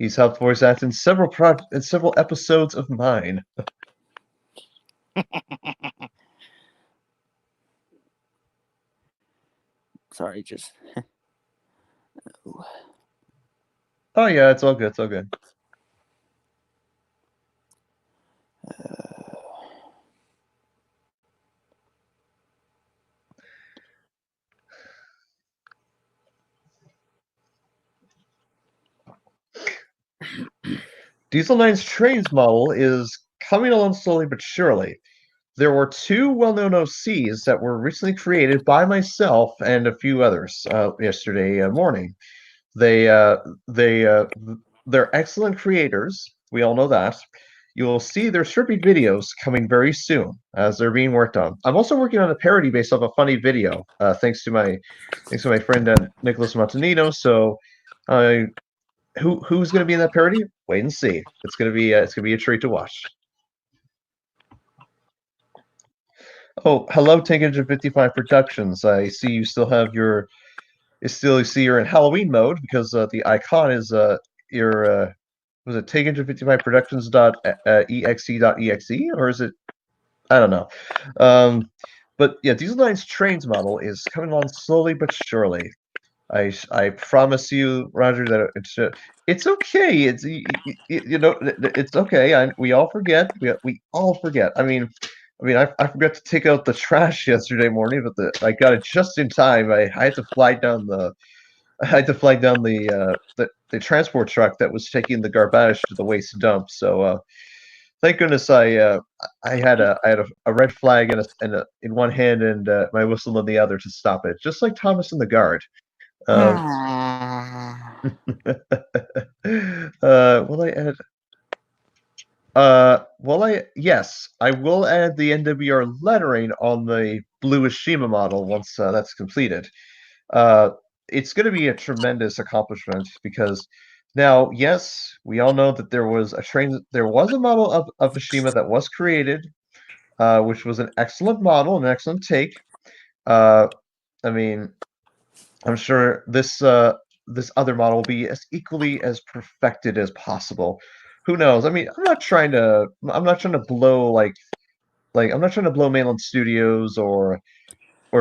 He's helped voice act in several episodes of mine. Sorry, just. Oh yeah, it's all good. It's all good. Diesel 9's trains model is coming along slowly but surely. There were two well-known OCs that were recently created by myself and a few others yesterday morning. They uh, they're excellent creators. We all know that. You will see their scripted videos coming very soon as they're being worked on. I'm also working on a parody based off a funny video, thanks to my friend Nicholas Montanino. So, who's going to be in that parody? Wait and see. It's gonna be a treat to watch. Oh, hello, Tank Engine 55 Productions. I see you still have your you see you're in Halloween mode because the icon is your was it Take Engine 55 Productions dot exe or is it I don't know. But yeah, Diesel 9's trains model is coming along slowly but surely. I promise you, Roger, that it's okay. It's okay. We all forget. We all forget. I forgot to take out the trash yesterday morning, but I got it just in time. I had to flag down the transport truck that was taking the garbage to the waste dump. So thank goodness I had a red flag in one hand and my whistle in the other to stop it, just like Thomas in the guard. Uh, will I add? Yes, I will add the NWR lettering on the Blue Ashima model once that's completed. Uh, it's going to be a tremendous accomplishment because now, yes, we all know that there was a model of Ashima that was created, which was an excellent model, an excellent take. Uh, I mean, I'm sure this other model will be as equally as perfected as possible. Who knows? I mean, I'm not trying to blow I'm not trying to blow Mainland Studios or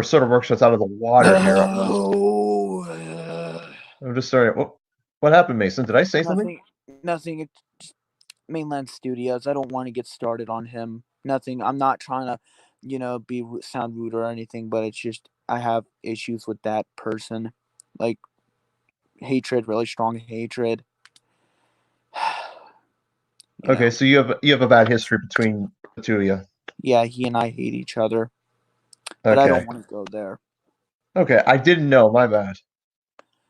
sort of workshops out of the water here. I'm just sorry. What happened, Mason? Did I say something? Nothing. It's just Mainland Studios. I don't want to get started on him. Nothing. I'm not trying to, sound rude or anything, but it's just I have issues with that person, like hatred, really strong hatred. Okay, so you have a bad history between the two of you. Yeah, he and I hate each other, but I don't want to go there. Okay, I didn't know. My bad.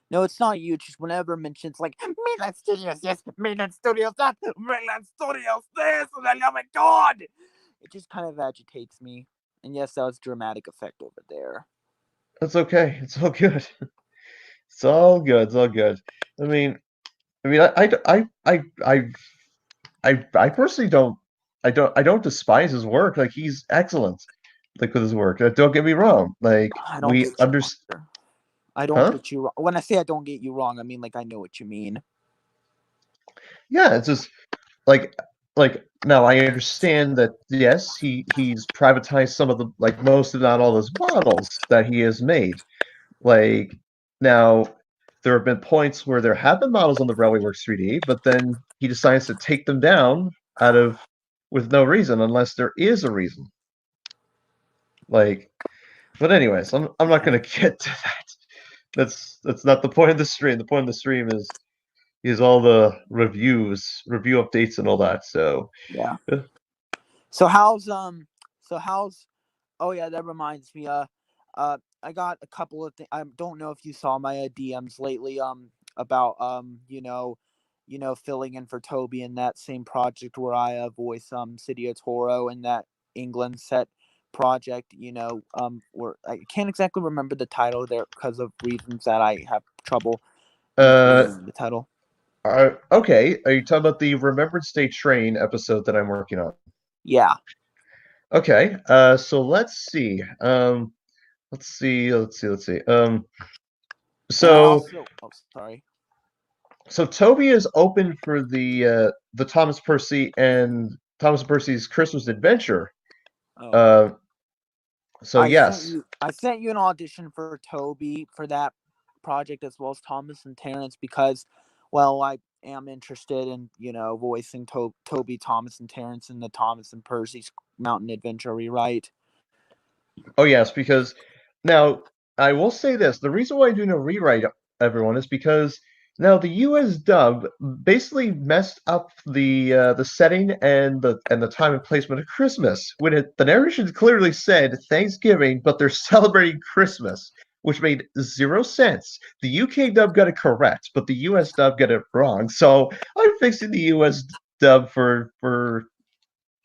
No, it's not you. It's just whenever mentions like Mainland Studios, yes, Mainland Studios, that Mainland Studios, this, and then oh my god, it just kind of agitates me. And yes, that was dramatic effect over there. That's okay. It's all good. It's all good. It's all good. I mean, I personally I don't despise his work. Like he's excellent. Like with his work. Don't get me wrong. Like I don't we get you understand. I don't Huh? get you wrong. When I say I don't get you wrong, I mean like I know what you mean. Yeah, it's just like now I understand that yes, he's privatized some of the most if not all those models that he has made. Like now there have been points where there have been models on the Railway Works 3D, but then he decides to take them down out of with no reason unless there is a reason. Like but anyways, I'm not gonna get to that. That's not the point of the stream. The point of the stream is all the review updates and all that. So Yeah. So how's oh yeah, that reminds me. I got a couple of things. I don't know if you saw my DMs lately. About filling in for Toby in that same project where I voice Cydia Toro in that England set project. Where I can't exactly remember the title there because of reasons that I have trouble. The title. Okay. Are you talking about the Remembrance Day Train episode that I'm working on? Yeah. Okay. So let's see. Let's see. And I So also. Oh, sorry. So Toby is open for the Thomas Percy and Thomas Percy's Christmas Adventure. Oh, Uh, so yes. I sent you an audition for Toby for that project as well as Thomas and Terrence because, well, I am interested in voicing Toby, Thomas, and Terrence in the Thomas and Percy's Mountain Adventure rewrite. Oh yes, because now I will say this: the reason why I'm doing a rewrite, everyone, is because now the U.S. dub basically messed up the setting and the time and placement of Christmas when the narration clearly said Thanksgiving, but they're celebrating Christmas, which made zero sense. The UK dub got it correct, but the US dub got it wrong. So I'm fixing the US dub for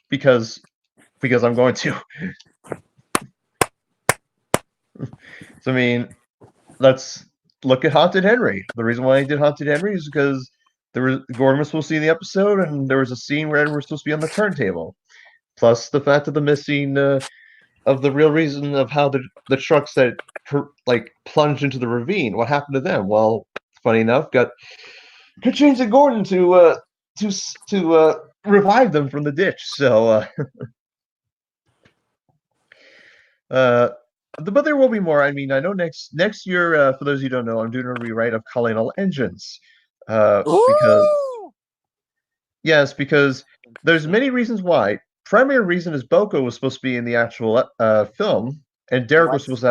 because I'm going to. So I mean, let's look at Haunted Henry. The reason why I did Haunted Henry is because Gordon was supposed to see the episode, and there was a scene where Edward was supposed to be on the turntable. Plus the fact of the missing of the real reason of how the trucks that like plunged into the ravine. What happened to them? Well, funny enough, got James and Gordon to revive them from the ditch. So uh, but there will be more. I mean, I know next year, for those of you who don't know, I'm doing a rewrite of Calling All Engines. Because Ooh! yes, because there's Interesting. many reasons why. Primary reason is Boko was supposed to be in the actual film, and What? Derek was supposed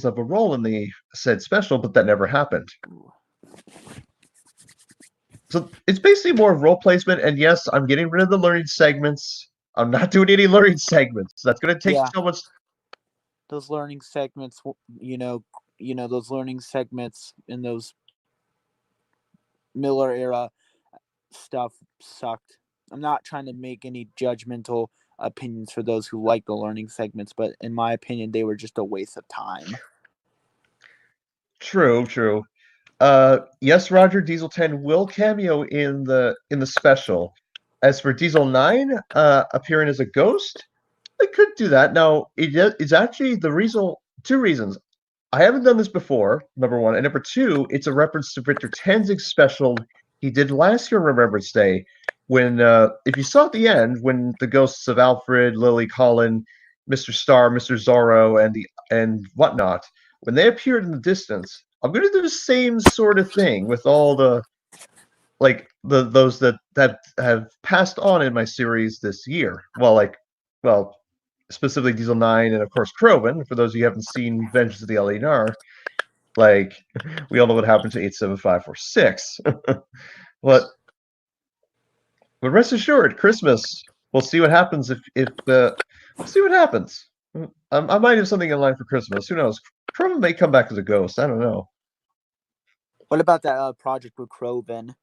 to have a role in the said special, but that never happened. So it's basically more role placement. And yes, I'm getting rid of the learning segments. I'm not doing any learning segments. That's going to take Yeah, so much. those learning segments. Those learning segments in those Miller era stuff sucked. I'm not trying to make any judgmental opinions for those who like the learning segments, but in my opinion, they were just a waste of time. True, true. Yes, Roger Diesel 10 will cameo in the special. As for Diesel 9, appearing as a ghost, they could do that. Now, it's actually the reason. Two reasons. I haven't done this before, number one, and number two, it's a reference to Victor Tenzing's special he did last year on Remembrance Day, when if you saw at the end when the ghosts of Alfred, Lily, Colin, Mr. Star, Mr. Zorro, and whatnot, when they appeared in the distance, I'm going to do the same sort of thing with all the those that have passed on in my series this year. Well, specifically Diesel 9 and of course Kroven. For those of you who haven't seen Vengeance of the LNR, like we all know what happened to 87546. but but rest assured, Christmas. We'll see what happens if we'll see what happens. I might have something in line for Christmas. Who knows? Kroven may come back as a ghost. I don't know. What about that project with Kroven?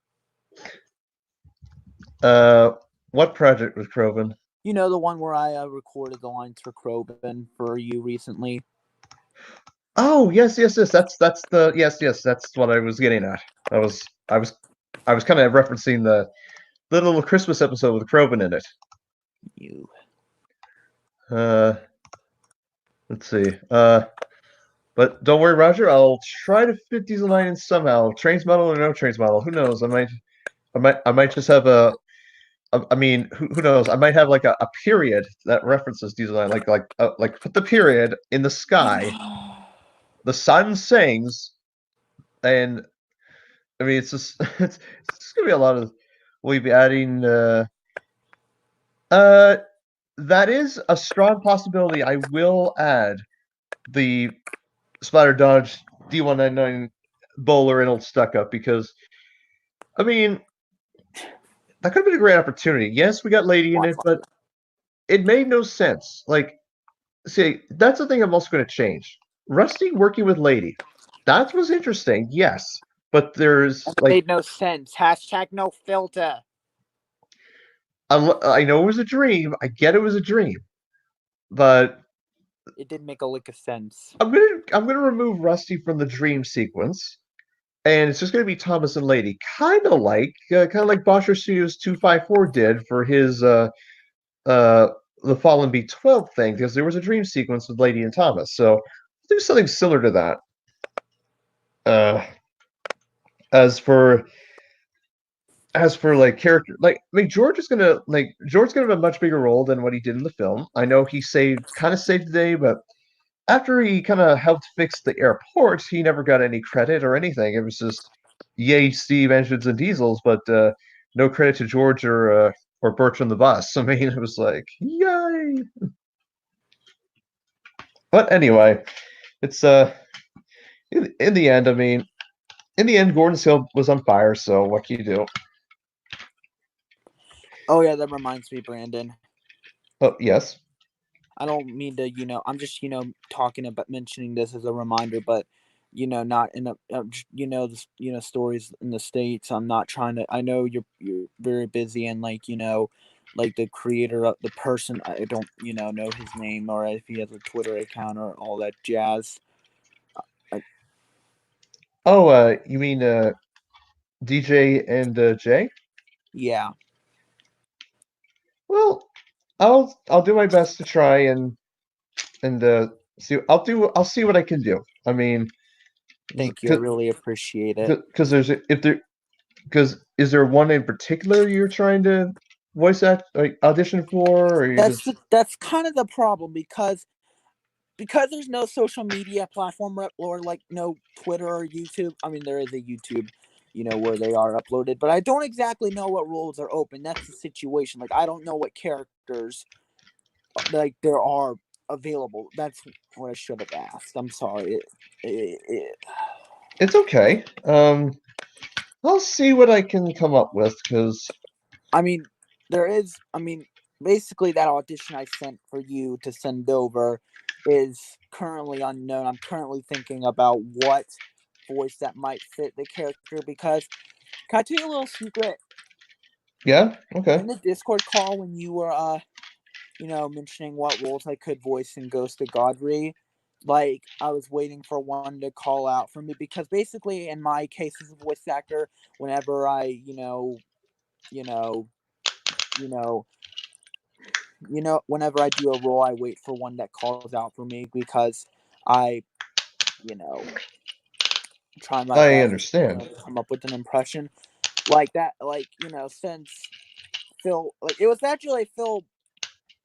Uh, what project was Kroven? You know, the one where I recorded the lines for Kroven for you recently. Oh yes. That's the yes. That's what I was getting at. I was I was I was kind of referencing the little Christmas episode with Kroven in it. You. Uh, let's see. But don't worry, Roger. I'll try to fit Diesel 9 in somehow. Trains model or no trains model. Who knows? I might just have I mean, who knows? I might have like a period that references Diesel 9, like put the period in the sky. The sun sings, and I mean, it's just it's gonna be a lot of. We'll be adding. Uh, that is a strong possibility. I will add the Spider Dodge D199 bowler and old stuck up because I mean that could have been a great opportunity. Yes, we got Lady in it, but it made no sense. Like, see, that's the thing I'm also going to change. Rusty working with Lady, that was interesting. Yes, but there's It like made no sense. Hashtag no filter. I know it was a dream. I get it was a dream, but It didn't make a lick of sense. I'm gonna remove Rusty from the dream sequence, and it's just gonna be Thomas and Lady, kind of like Bosher Studios 254 did for his uh the Fallen B12 thing, because there was a dream sequence with Lady and Thomas. So do something similar to that. Uh, as for as for like character, like I mean, George's gonna have a much bigger role than what he did in the film. I know he kind of saved the day, but after he kind of helped fix the airport, he never got any credit or anything. It was just yay, Steve, engines and diesels, but no credit to George or Bertram the bus. I mean, it was like yay. But anyway, it's in the end, I mean, in the end, Gordon's Hill was on fire. So what can you do? Oh yeah, that reminds me, Brandon. Oh yes. I don't mean to, I'm just, talking about mentioning this as a reminder, but not in a, this, stories in the States. I'm not trying to. I know you're very busy and like like the creator of the person. I don't know his name or if he has a Twitter account or all that jazz. I, Oh, you mean DJ and Jay? yeah, Well, I'll do my best to try and see. I'll see what I can do. I mean, thank you. I really appreciate it. because there's if there because is there one in particular you're trying to voice act like audition for, or you just That's kind of the problem because there's no social media platform or like no Twitter or YouTube. I mean, there is a YouTube, where they are uploaded, but I don't exactly know what roles are open. That's the situation. Like, I don't know what characters like there are available. That's what I should have asked. I'm sorry. it's okay. I'll see what I can come up with because I mean, there is. I mean, basically, that audition I sent for you to send over is currently unknown. I'm currently thinking about what voice that might fit the character because can I tell you a little secret? yeah, okay. In the Discord call when you were mentioning what roles I could voice in Ghost of Godfrey, like I was waiting for one to call out for me because basically in my case as a voice actor, whenever I, you know, you know, whenever I do a role, I wait for one that calls out for me because I, you know, try my I best, understand. to come up with an impression like that. Like, since Phil, like it was actually Phil,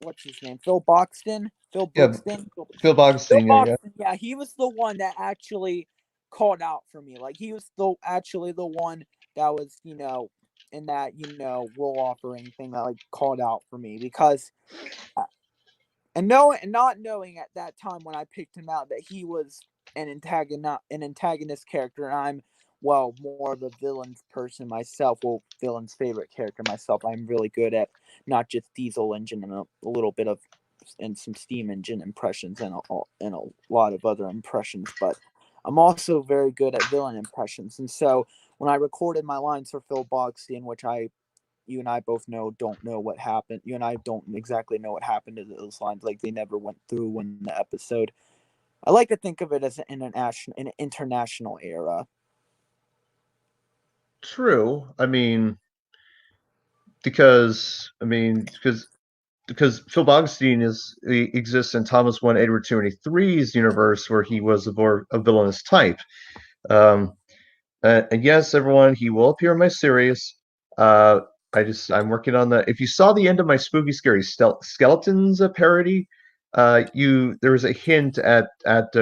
what's his name? Phil Boxton, Phil Yeah, Buxton, Phil Boggs Phil Senior. Yeah, Boxton. Yeah, he was the one that actually called out for me. Like he was actually the one that was, in that role offering thing that like called out for me because and not knowing at that time when I picked him out that he was an antagonist character, and I'm more of a villain's person myself. Well, villain's favorite character myself. I'm really good at not just diesel engine and a little bit of and some steam engine impressions and a lot of other impressions, but I'm also very good at villain impressions. And so when I recorded my lines for Phil Boxstein, which you and I both don't know what happened. You and I don't exactly know what happened to those lines. Like they never went through in the episode. I like to think of it as an international era. true. I mean, because Phil Bogstein he exists in Thomas One, Edward Two, and Three's universe where he was a villainous type. Um, and yes, everyone, he will appear in my series. Uh, I'm working on the. If you saw the end of my Spooky Scary Skeletons parody, you there was a hint at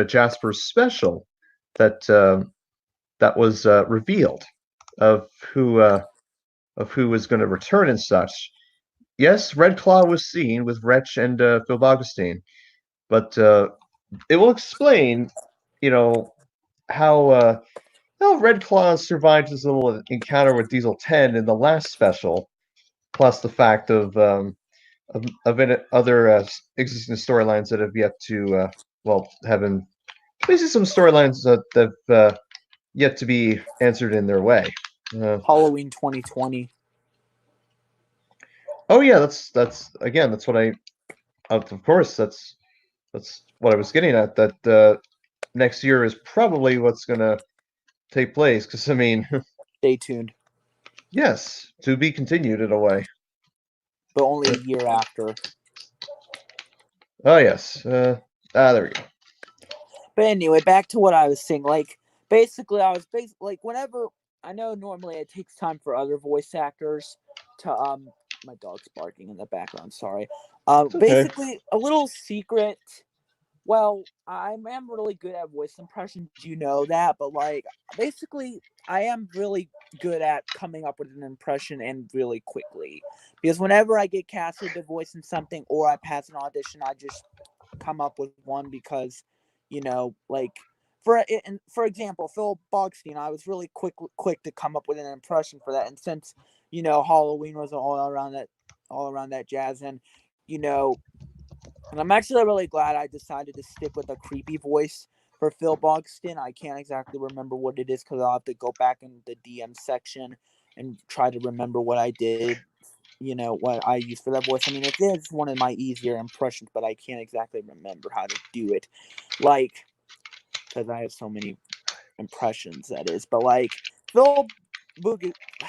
Jasper's special that that was revealed of who uh, of who was going to return and such. Yes, Red Claw was seen with Wretch and Phil Bogustine, but it will explain, you know, how Red Claw survived his little encounter with Diesel 10 in the last special, plus the fact of other existing storylines that have yet to, having basically some storylines that have yet to be answered in their way. Uh, Halloween 2020. oh yeah, that's again, that's what I of course that's what I was getting at. That next year is probably what's going to take place. Because I mean, Stay tuned, yes, to be continued in a way. but only a year after. Oh yes. There we go. But anyway, back to what I was saying. Like basically, I was like whenever I know normally it takes time for other voice actors to my dog's barking in the background, sorry. It's okay. Basically a little secret. Well, I am really good at voice impressions, you know that, but like basically I am really good at coming up with an impression and really quickly. Because whenever I get casted to voice in something or I pass an audition, I just come up with one because, like for example, Phil Bogstein, I was really quick to come up with an impression for that. And since, Halloween was all around that jazz, and I'm actually really glad I decided to stick with a creepy voice for Phil Bogston. I can't exactly remember what it is because I'll have to go back in the DM section and try to remember what I did, what I used for that voice. I mean, it is one of my easier impressions, but I can't exactly remember how to do it. Like, because I have so many impressions, that is. But, like, Phil Boog. I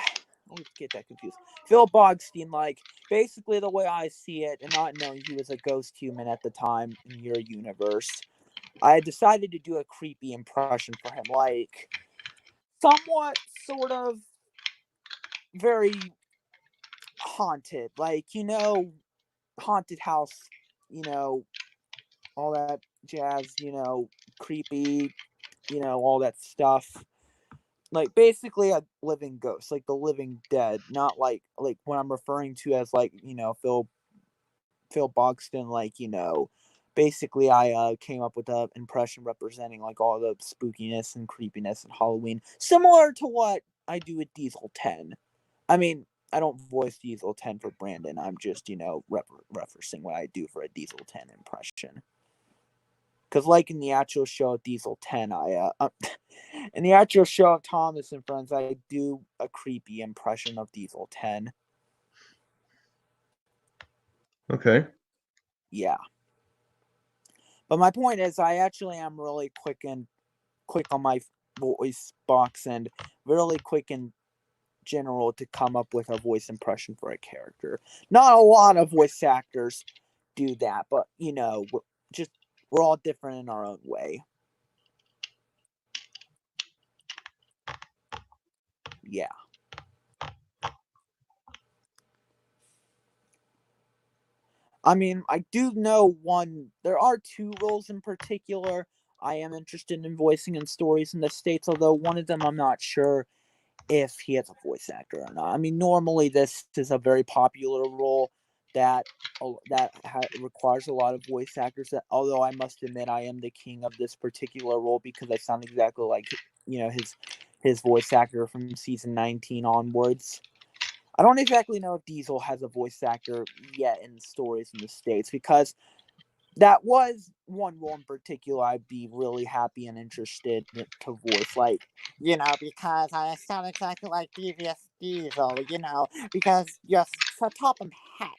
always get that confused. Phil Bogstein, like, basically the way I see it, and not knowing he was a ghost human at the time in your universe, I decided to do a creepy impression for him, like somewhat, sort of, very haunted, like haunted house, all that jazz, creepy, all that stuff. Like basically a living ghost, like the living dead, not like what I'm referring to as like Phil Bogston, like basically I came up with an impression representing like all the spookiness and creepiness in Halloween, similar to what I do with Diesel 10. I mean, I don't voice Diesel 10 for Brandon. I'm just referencing what I do for a Diesel 10 impression. Because like in the actual show of Diesel 10, in the actual show of Thomas and Friends, I do a creepy impression of Diesel 10. Okay. Yeah. But my point is, I actually am really quick on my voice box and really quick in general to come up with a voice impression for a character. Not a lot of voice actors do that, but we're all different in our own way. Yeah. I mean, I do know one. There are two roles in particular I am interested in voicing in stories in the States, although one of them I'm not sure if he has a voice actor or not. I mean, normally this is a very popular role that requires a lot of voice actors. That, although I must admit, I am the king of this particular role because I sound exactly like his voice actor from season 19 onwards. I don't exactly know if Diesel has a voice actor yet in stories in the States because that was one role in particular I'd be really happy and interested to voice. Like, because I sound exactly like previous Diesel, because your Topham Hat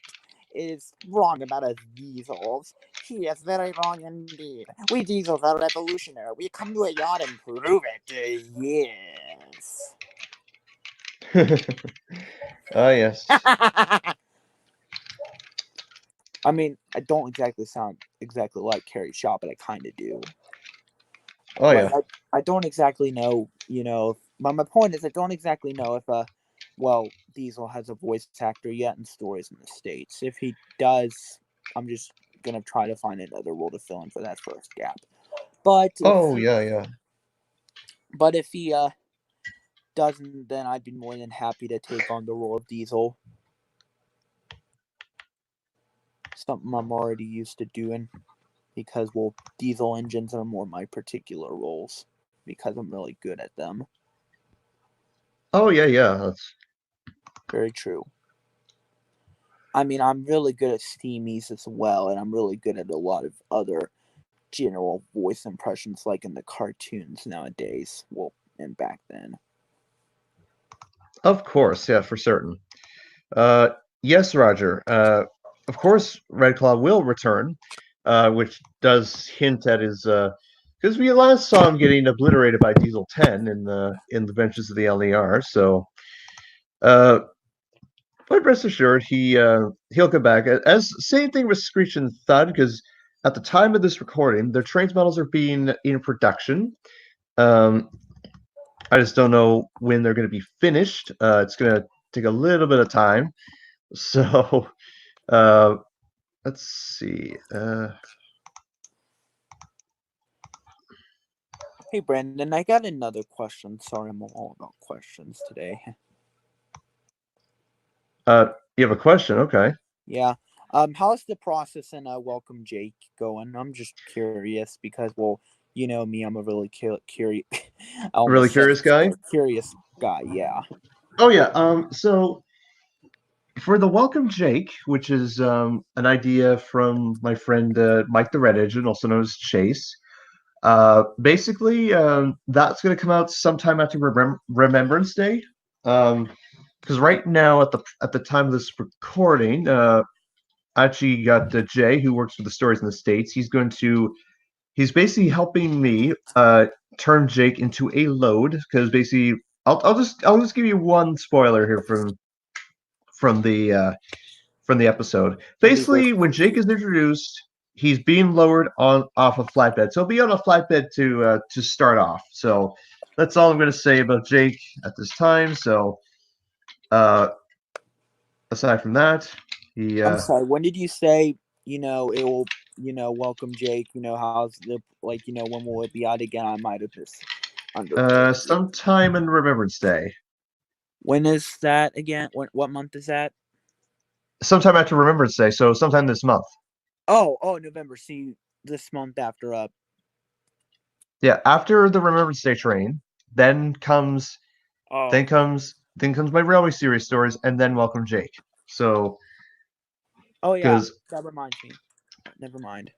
is wrong about us Diesels. He is very wrong indeed. We Diesels are revolutionary. We come to a yacht and prove it. Yes. Ah, yes. I mean, I don't exactly sound exactly like Carrie Shaw, but I kind of do. Oh, Like, yeah. I don't exactly know, but my point is, I don't exactly know if, Diesel has a voice actor yet in stories in the States. If he does, I'm just going to try to find another role to fill in for that first gap. But if Oh, he, yeah, yeah. but if he, doesn't, then I'd be more than happy to take on the role of Diesel. Something I'm already used to doing. Because diesel engines are more my particular roles because I'm really good at them. Oh, yeah, yeah. That's Very true. I mean, I'm really good at steamies as well, and I'm really good at a lot of other general voice impressions, like in the cartoons nowadays. Well, and back then. of course, yeah, for certain. Uh, yes, Roger. Of course, Red Claw will return, which does hint at his. Because we last saw him getting obliterated by Diesel 10 in the benches of the LER. So, uh, but rest assured, he'll come back. As same thing with Screech and Thud, because at the time of this recording, their trains models are being in production. Um, I just don't know when they're going to be finished. It's going to take a little bit of time. So uh, let's see. Hey, Brandon, I got another question. Sorry, I'm all about questions today. You have a question? Okay. Yeah. How's the process in Welcome Jake going? I'm just curious because, well, you know me, I'm a really curious. I Really almost said curious guy. curious guy. Yeah. Oh yeah. So for the Welcome Jake, which is an idea from my friend Mike the Red Engine, also known as Chase. Basically, that's going to come out sometime after Remembrance Day. Because right now, at the time of this recording, I actually got Jay, who works with the stories in the States. He's basically helping me turn Jake into a load because basically I'll just give you one spoiler here from the uh, from the episode. From the Basically, when Jake is introduced, he's being lowered on off a flatbed. So he'll be on a flatbed to start off. So that's all I'm going to say about Jake at this time. So uh, aside from that, he I'm sorry. When did you say it will Welcome Jake? How's the when will it be out again? I might have misunderstood you. sometime in Remembrance Day, When is that again? What month is that? sometime after Remembrance Day. So sometime this month. Oh, November. See, this month after up. Yeah, after the Remembrance Day train, then comes Oh, then comes my Railway Series stories, and then Welcome Jake. So oh yeah. because That reminds me. Never mind.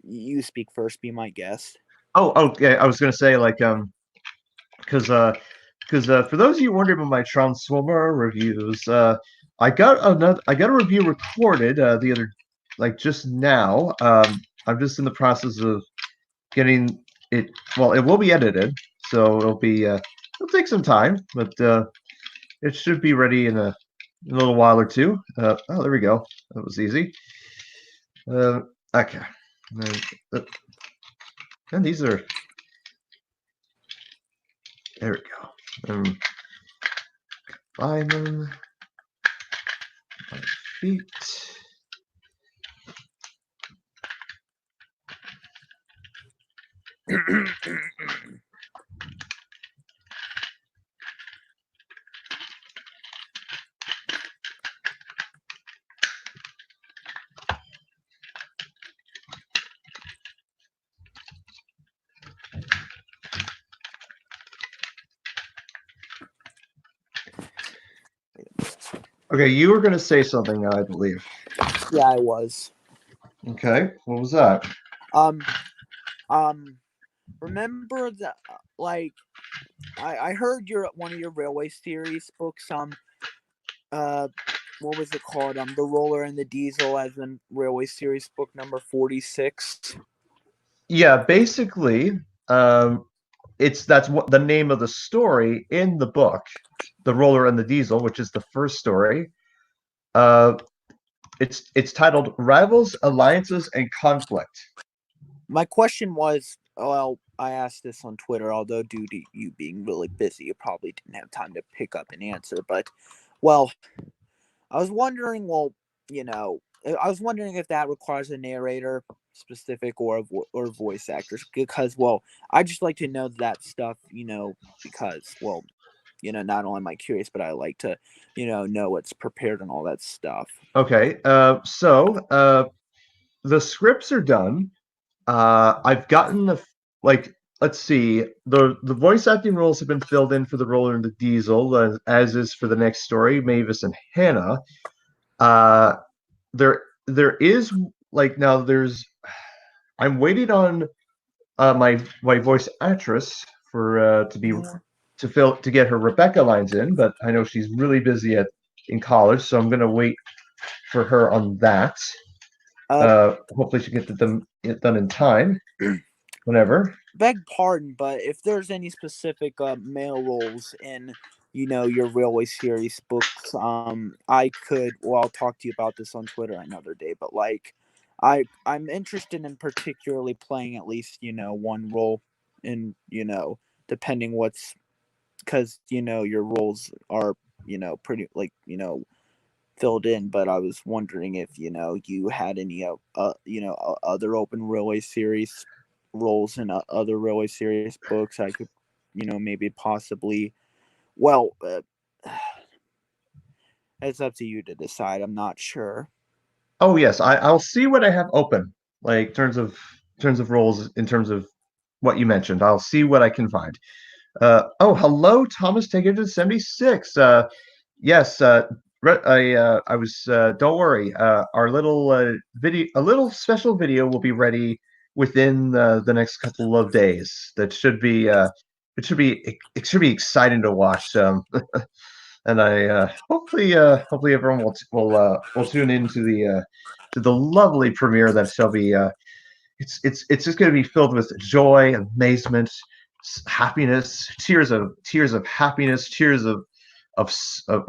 You speak first. Be my guest. yeah, I was gonna say like because for those of you wondering about my Transformer reviews, I got a review recorded the other like just now. I'm just in the process of getting it. Well, it will be edited, so it'll take some time, but it should be ready in a little while or two. Oh, there we go. That was easy. Okay. And these are there we go. Find them. My feet. Okay, you were going to say something, I believe. Yeah, I was. Okay, what was that? Um, remember that? Like, I heard one of your railway series books. Uh, what was it called? The Roller and the Diesel, as in railway series book number 46. Yeah, basically, that's what the name of the story in the book, "The Roller and the Diesel," which is the first story. Uh, it's titled "Rivals, Alliances, and Conflict." My question was, well, I asked this on Twitter, although due to you being really busy, you probably didn't have time to pick up and answer. But, well, I was wondering, I was wondering if that requires a narrator specific or voice actors because, well, I just like to know that stuff, because, well, not only am I curious, but I like to, know what's prepared and all that stuff. Okay, the scripts are done. I've gotten like let's see the voice acting roles have been filled in for the Roller and the Diesel, as is for the next story, Mavis and Hannah. Uh, there is like now there's I'm waiting on my voice actress for to get her Rebecca lines in, but I know she's really busy in college, so I'm gonna wait for her on that. Uh, Hopefully she can get it done in time. Whenever. beg pardon, but if there's any specific male roles in your railway series books, I could, well, I'll talk to you about this on Twitter another day, but like I'm interested in particularly playing at least one role in depending what's because your roles are pretty like filled in. But I was wondering if you had any other open railway series roles in other railway series books I could maybe possibly well it's up to you to decide. I'm not sure. Oh yes, I'll see what I have open, like in terms of roles, in terms of what you mentioned. I'll see what I can find. Oh, hello, Thomas Takeover 76. Yes, I was. Don't worry. Our little video, a little special video, will be ready within the next couple of days. That should be. It should be exciting to watch. And I hopefully everyone will tune into the lovely premiere that shall be. It's just going to be filled with joy, amazement, happiness, tears of happiness, tears of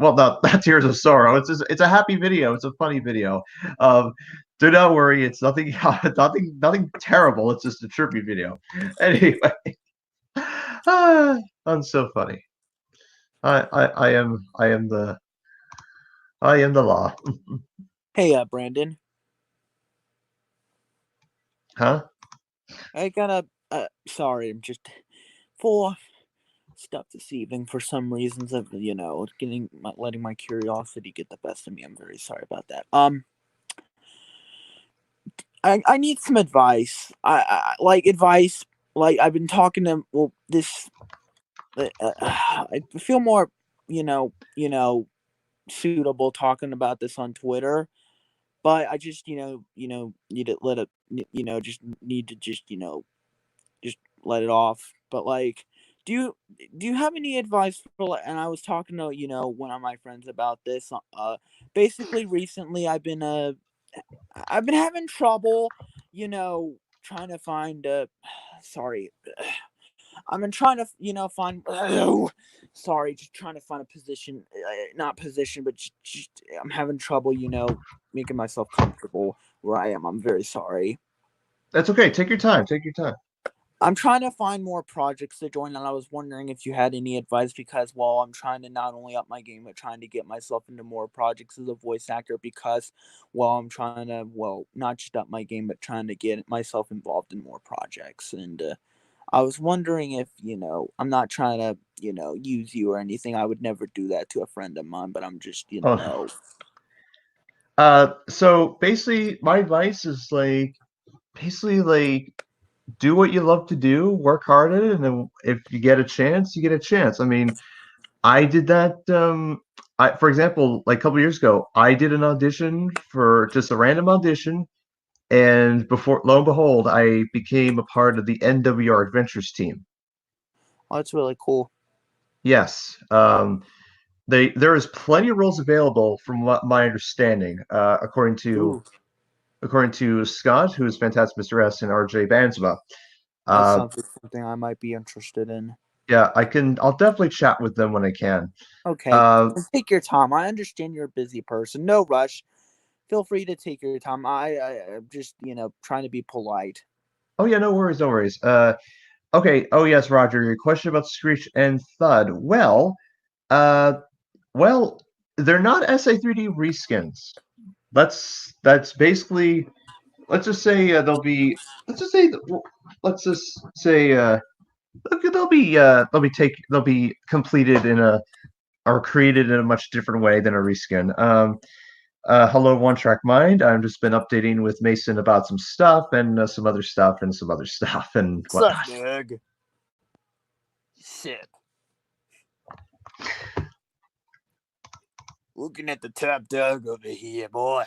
well, not tears of sorrow. It's a happy video. It's a funny video. Do not worry. It's nothing nothing terrible. It's just a tribute video. Anyway, I'm so funny. I am the law. Hey, Brandon, Huh? I gotta sorry, I'm just full of stuff this evening for some reasons of letting my curiosity get the best of me. I'm very sorry about that. I need some advice. I like advice. Like I've been talking to this. I feel more, suitable talking about this on Twitter. But I just, need to let it, just need to just let it off. But like, do you do you have any advice for? And I was talking to one of my friends about this. Basically, recently I've been having trouble, trying to find sorry, I've been trying to find sorry, just trying to find a position, not position, but just I'm having trouble, making myself comfortable where I am. I'm very sorry. That's okay. Take your time. Take your time. I'm trying to find more projects to join, and I was wondering if you had any advice because, well, I'm trying to not only up my game, but trying to get myself into more projects as a voice actor because, well, I'm trying to, well, not just up my game, but trying to get myself involved in more projects. And I was wondering if, I'm not trying to, use you or anything. I would never do that to a friend of mine, but I'm just, Oh no. So basically, my advice is basically do what you love to do, work hard at it, and then if you get a chance, you get a chance. I mean, I did that. For example, like a couple years ago, I did an audition for just a random audition, and before, lo and behold, I became a part of the NWR Adventures team. Oh, that's really cool. Yes. There is plenty of roles available from what my understanding, Ooh, according to Scott, who is Fantastic Mr. S, and RJ Bansma. that Uh, sounds like something I might be interested in. yeah, I'll definitely chat with them when I can. Okay, Uh, take your time. I understand you're a busy person. No rush. Feel free to take your time. I'm just, trying to be polite. oh yeah, no worries, no worries. Okay. Oh yes, Roger, your question about Screech and Thud. Uh, well, they're not SA3D reskins. That's basically. Let's just say they'll be. Let's just say. Let's just say. They'll be completed in a or created in a much different way than a reskin. Hello, One Track Mind. I've just been updating with Mason about some stuff and some other stuff and some other stuff and What's up, whatnot. Doug? Shit. Looking at the top dog over here, boy.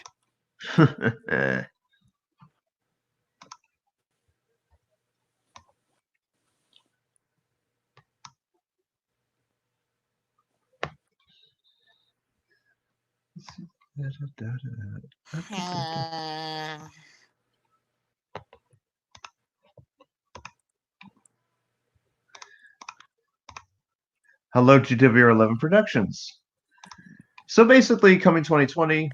Hello to Dev11 Productions. So basically, coming 2020,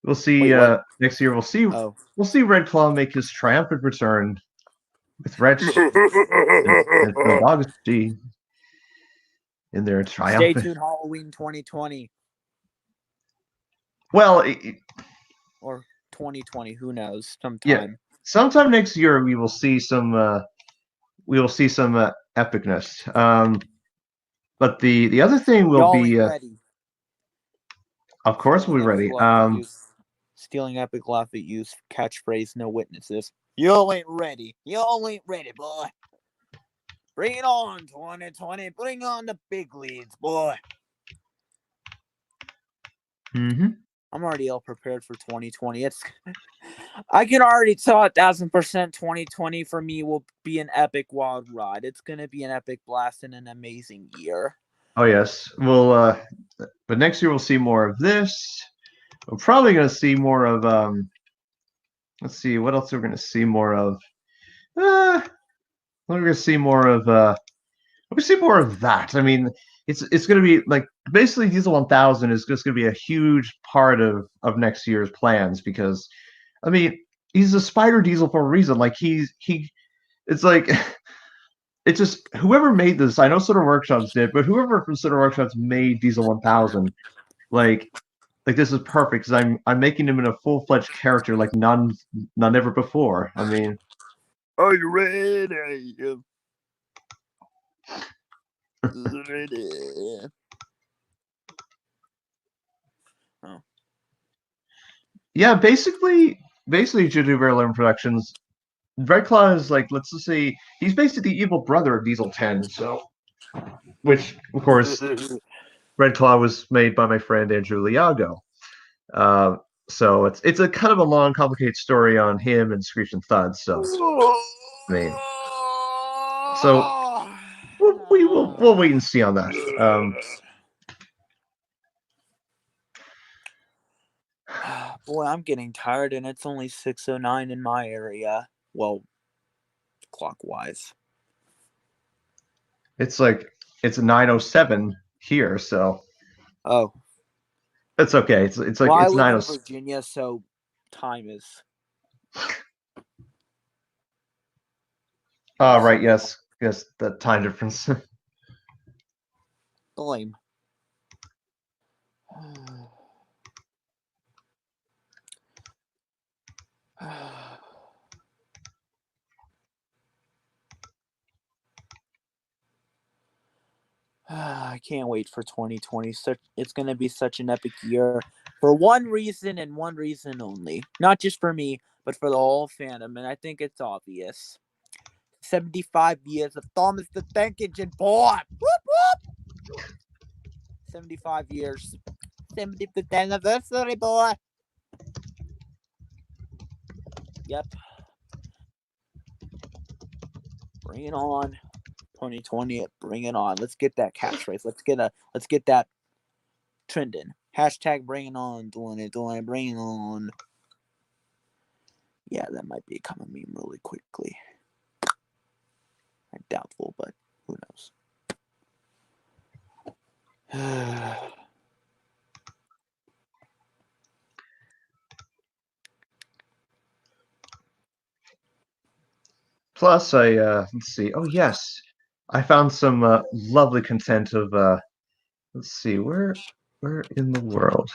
we'll see. Wait, what? Next year, Oh, we'll see Red Claw make his triumphant return with Wretch and Phil Augustine in their Stay triumphant. tuned, Halloween 2020 Well, or 2020, who knows? Sometime. yeah, sometime next year we will see some epicness. But the other thing will Y'all be, ain't ready. of course, we'll be ready. Stealing epic laugh at use catchphrase, no witnesses. Y'all ain't ready. Y'all ain't ready, boy. Bring it on, 2020. Bring on the big leads, boy. Mm-hmm. I'm already ill prepared for 2020. I can already tell 1,000% 2020 for me will be an epic wild ride. It's gonna be an epic blast and an amazing year. Oh yes, but next year we'll see more of this. We're probably going to see more of let's see what else we're going to see more of. We're going to see more of we see more of that. I mean, it's going to be like basically Diesel 1000 is just going to be a huge part of next year's plans because I mean, he's a Spider Diesel for a reason. Like he it's like it's just whoever made this, I know Soda Workshops did, but whoever from Soda Workshops made Diesel 1000 like this is perfect because I'm making him in a full-fledged character like none ever before. I mean, are you ready? Ready. Oh. Yeah, basically Dev11 Productions. Red Claw is like, let's just say he's basically the evil brother of Diesel 10. So, which of course, Red Claw was made by my friend Andrew Liago. Uh, so it's a kind of a long, complicated story on him and Screech and Thud. So, I mean, so we'll wait and see on that. Boy, I'm getting tired, and it's only 6:09 in my area. Well, clockwise. It's 9:07 here, so Oh, it's okay. It's like well, I it's live 9. in Virginia, so time is. Oh, right. Yes, the time difference. Blame. I can't wait for 2020. It's going to be such an epic year for one reason and one reason only. Not just for me, but for the whole fandom. And I think it's obvious. 75 years of Thomas the Tank Engine, boy. Whoop, whoop. 75 years. 75th anniversary, boy. Yep. Bring it on. 2020, bring it on. Let's get that catchphrase. Let's get that trending. Hashtag bring it on, doing it, bring it on. Yeah, that might become a meme really quickly. I'm doubtful, but who knows? Plus, let's see. Oh yes, I found some lovely content of let's see where in the world.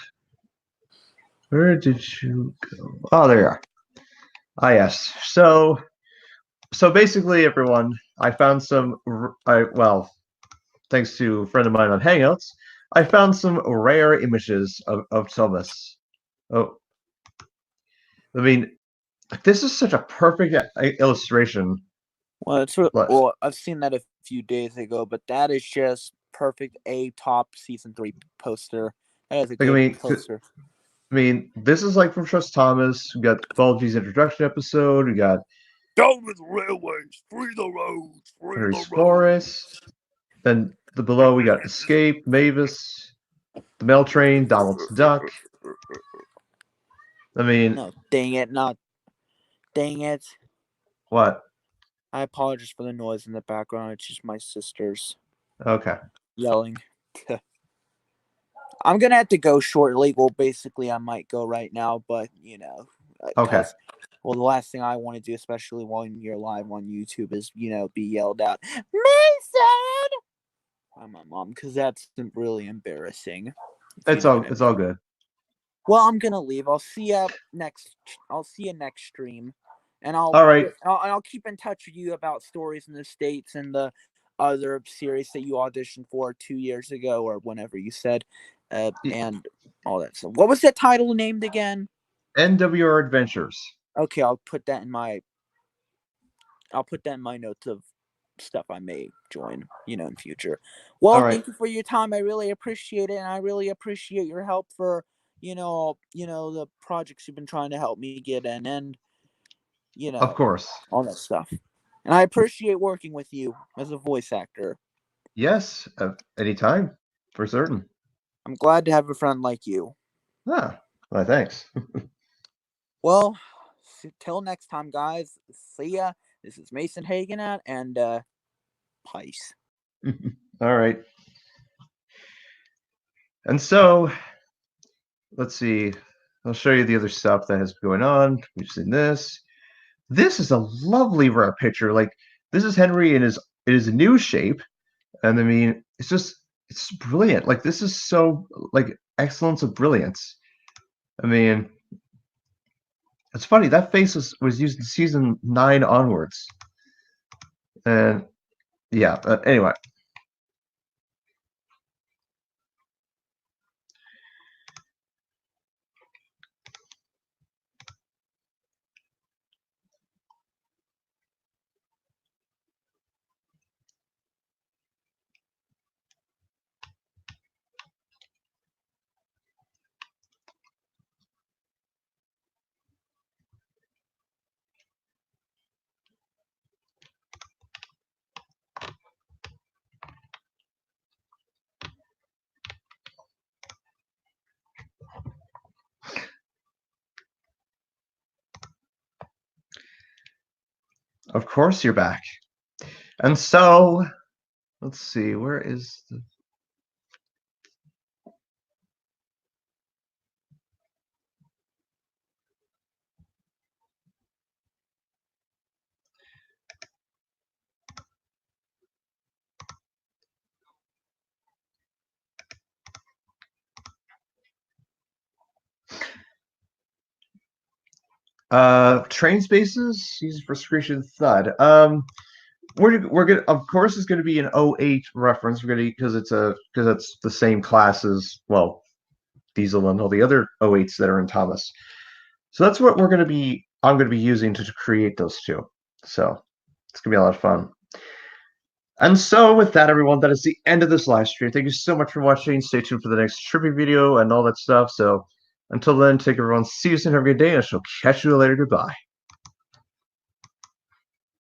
Where did you go? Oh, there you are. Ah, yes. So basically, everyone, I found some. Thanks to a friend of mine on Hangouts, I found some rare images of Thomas. Oh, I mean, this is such a perfect illustration. Well, I've seen that a few days ago, but that is just perfect top season 3 poster. That is a good poster. I mean, this is like from Trust Thomas. We got Bulgy's introduction episode. We got Down with the railways, free the roads, free the Forest. Then below we got Escape, Mavis, the Mail Train, Donald's Duck. I mean, no, dang it, not dang it. What? I apologize for the noise in the background. It's just my sisters. Okay. Yelling. I'm gonna have to go shortly. Well, basically, I might go right now, but Okay. Well, the last thing I want to do, especially when you're live on YouTube, is be yelled at, Mason, by my mom, because that's really embarrassing. If you It's know what I all mean. good. Well, I'm gonna leave. I'll see you next. I'll see you next stream, and All right. I'll keep in touch with you about Stories in the States and the other series that you auditioned for 2 years ago or whenever you said, and all that stuff. What was that title named again? NWR Adventures. Okay, I'll put that in my notes of stuff I may join, in future. All Well, right. thank you for your time. I really appreciate it, and I really appreciate your help for, the projects you've been trying to help me get in, and Of course. all that stuff. And I appreciate working with you as a voice actor. Yes. Anytime, for certain. I'm glad to have a friend like you. Ah. Well, thanks. Well, till next time, guys. See ya. This is Mason Hagen out, and peace. All right. And so, let's see. I'll show you the other stuff that has been going on. We've seen this. This is a lovely rare picture. Like, this is Henry in his new shape. And I mean, it's brilliant. Like, this is so, like, excellence of brilliance. I mean, it's funny, that face was used in season 9 onwards. And yeah, anyway. Of course you're back. And so, let's see, where is the train spaces used for Screeching Thud. We're gonna, of course, it's gonna be an '08 reference. We're gonna, because it's the same class as, well, Diesel and all the other '08s that are in Thomas. So that's what I'm gonna be using to create those two. So it's gonna be a lot of fun. And so with that, everyone, that is the end of this live stream. Thank you so much for watching. Stay tuned for the next trippy video and all that stuff. So until then, take everyone, see you soon, have a good day, and I shall catch you later. Goodbye.